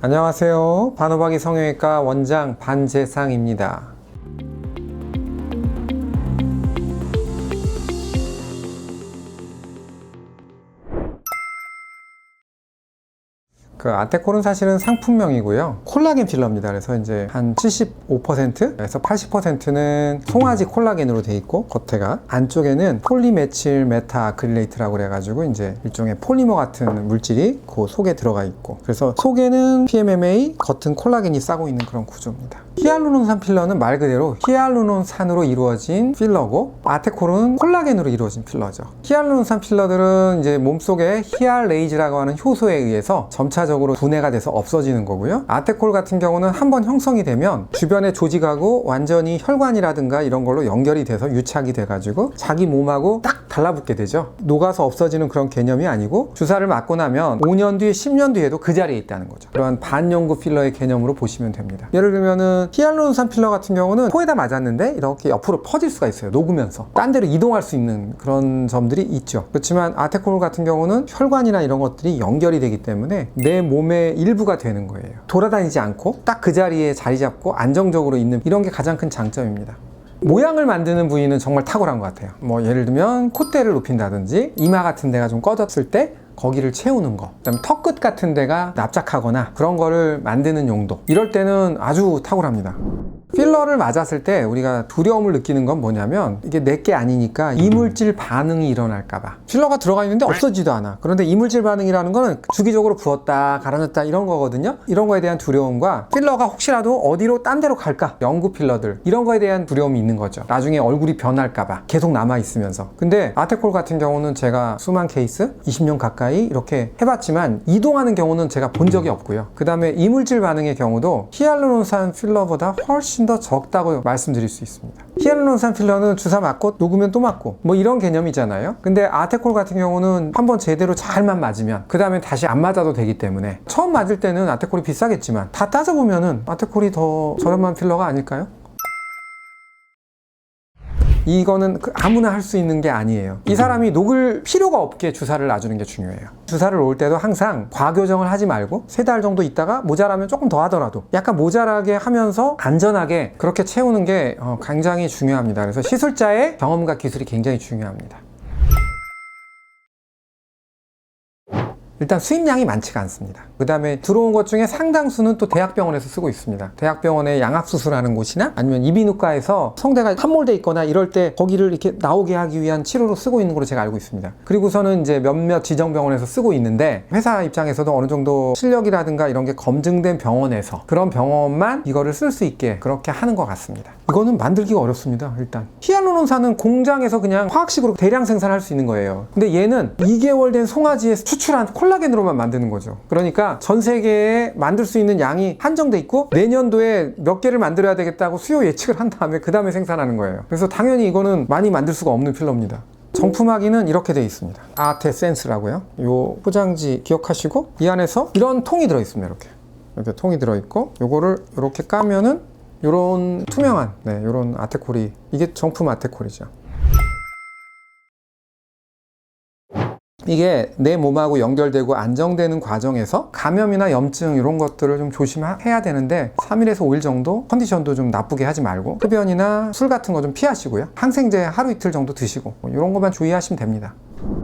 안녕하세요. 반호박이 성형외과 원장 반재상입니다. 아테콜은 사실은 상품명이고요. 콜라겐 필러입니다. 그래서 이제 한 75%에서 80%는 송아지 콜라겐으로 돼 있고, 겉에가 안쪽에는 폴리메칠 메타 아크릴레이트라고 그래가지고 이제 일종의 폴리머 같은 물질이 그 속에 들어가 있고, 그래서 속에는 PMMA, 겉은 콜라겐이 싸고 있는 그런 구조입니다. 히알루론산 필러는 말 그대로 히알루론산으로 이루어진 필러고, 아테콜은 콜라겐으로 이루어진 필러죠. 히알루론산 필러들은 이제 몸속에 히알레이즈라고 하는 효소에 의해서 점차적으로 분해가 돼서 없어지는 거고요. 아테콜 같은 경우는 한번 형성이 되면 주변의 조직하고 완전히 혈관이라든가 이런 걸로 연결이 돼서 유착이 돼가지고 자기 몸하고 딱 달라붙게 되죠. 녹아서 없어지는 그런 개념이 아니고, 주사를 맞고 나면 5년 뒤에 10년 뒤에도 그 자리에 있다는 거죠. 그런 반영구 필러의 개념으로 보시면 됩니다. 예를 들면은 히알루론산 필러 같은 경우는 코에다 맞았는데 이렇게 옆으로 퍼질 수가 있어요. 녹으면서 딴 데로 이동할 수 있는 그런 점들이 있죠. 그렇지만 아테콜 같은 경우는 혈관이나 이런 것들이 연결이 되기 때문에 내 몸의 일부가 되는 거예요. 돌아다니지 않고 딱 그 자리에 자리 잡고 안정적으로 있는, 이런 게 가장 큰 장점입니다. 모양을 만드는 부위는 정말 탁월한 것 같아요. 뭐 예를 들면 콧대를 높인다든지 이마 같은 데가 좀 꺼졌을 때 거기를 채우는 거, 그다음에 턱끝 같은 데가 납작하거나 그런 거를 만드는 용도, 이럴 때는 아주 탁월합니다. 필러를 맞았을 때 우리가 두려움을 느끼는 건 뭐냐면, 이게 내게 아니니까 이물질 반응이 일어날까봐. 필러가 들어가 있는데 없어지지도 않아. 그런데 이물질 반응이라는 거는 주기적으로 부었다 가라앉았다 이런 거거든요. 이런 거에 대한 두려움과 필러가 혹시라도 어디로 딴 데로 갈까, 연구 필러들, 이런 거에 대한 두려움이 있는 거죠. 나중에 얼굴이 변할까봐 계속 남아있으면서. 근데 아테콜 같은 경우는 제가 수만 케이스 20년 가까이 이렇게 해봤지만 이동하는 경우는 제가 본 적이 없고요. 그 다음에 이물질 반응의 경우도 히알루론산 필러보다 훨씬 더 적다고 말씀드릴 수 있습니다. 히알루론산 필러는 주사 맞고 녹으면 또 맞고 뭐 이런 개념이잖아요. 근데 아테콜 같은 경우는 한번 제대로 잘만 맞으면 그 다음에 다시 안 맞아도 되기 때문에, 처음 맞을 때는 아테콜이 비싸겠지만 다 따져보면은 아테콜이 더 저렴한 필러가 아닐까요? 이거는 아무나 할 수 있는 게 아니에요. 이 사람이 녹을 필요가 없게 주사를 놔주는 게 중요해요. 주사를 놓을 때도 항상 과교정을 하지 말고 3달 정도 있다가 모자라면 조금 더 하더라도 약간 모자라게 하면서 안전하게 그렇게 채우는 게 굉장히 중요합니다. 그래서 시술자의 경험과 기술이 굉장히 중요합니다. 일단 수입량이 많지가 않습니다. 그 다음에 들어온 것 중에 상당수는 또 대학병원에서 쓰고 있습니다. 대학병원에 양악수술하는 곳이나 아니면 이비인후과에서 성대가 함몰돼 있거나 이럴 때 거기를 이렇게 나오게 하기 위한 치료로 쓰고 있는 걸로 제가 알고 있습니다. 그리고서는 이제 몇몇 지정병원에서 쓰고 있는데, 회사 입장에서도 어느 정도 실력이라든가 이런 게 검증된 병원에서, 그런 병원만 이거를 쓸 수 있게 그렇게 하는 것 같습니다. 이거는 만들기가 어렵습니다. 일단 히알루론산은 공장에서 그냥 화학식으로 대량 생산할 수 있는 거예요. 근데 얘는 2개월 된 송아지에서 추출한 콜라겐으로만 만드는 거죠. 그러니까 전 세계에 만들 수 있는 양이 한정돼 있고, 내년도에 몇 개를 만들어야 되겠다고 수요 예측을 한 다음에 그 다음에 생산하는 거예요. 그래서 당연히 이거는 많이 만들 수가 없는 필러입니다. 정품하기는 이렇게 되어 있습니다. 아테센스라고요. 요 포장지 기억하시고, 이 안에서 이런 통이 들어있습니다. 이렇게 통이 들어있고, 요거를 이렇게 까면은 요런 투명한, 요런 아테콜이, 이게 정품 아테콜이죠. 이게 내 몸하고 연결되고 안정되는 과정에서 감염이나 염증 이런 것들을 좀 조심해야 되는데, 3일에서 5일 정도 컨디션도 좀 나쁘게 하지 말고, 흡연이나 술 같은 거 좀 피하시고요. 항생제 하루 이틀 정도 드시고 이런 것만 주의하시면 됩니다.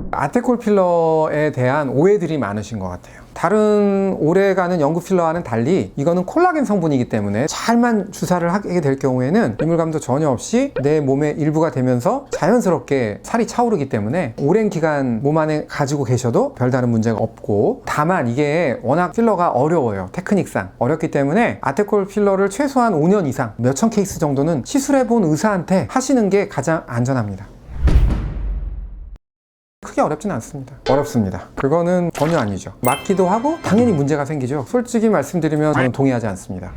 아테콜 필러에 대한 오해들이 많으신 것 같아요. 다른 오래가는 연구 필러와는 달리 이거는 콜라겐 성분이기 때문에 잘만 주사를 하게 될 경우에는 이물감도 전혀 없이 내 몸의 일부가 되면서 자연스럽게 살이 차오르기 때문에 오랜 기간 몸 안에 가지고 계셔도 별다른 문제가 없고, 다만 이게 워낙 필러가 어려워요. 테크닉상 어렵기 때문에 아테콜 필러를 최소한 5년 이상 몇천 케이스 정도는 시술해본 의사한테 하시는 게 가장 안전합니다. 크게 어렵진 않습니다. 어렵습니다. 그거는 전혀 아니죠. 맞기도 하고 당연히 문제가 생기죠. 솔직히 말씀드리면 저는 동의하지 않습니다.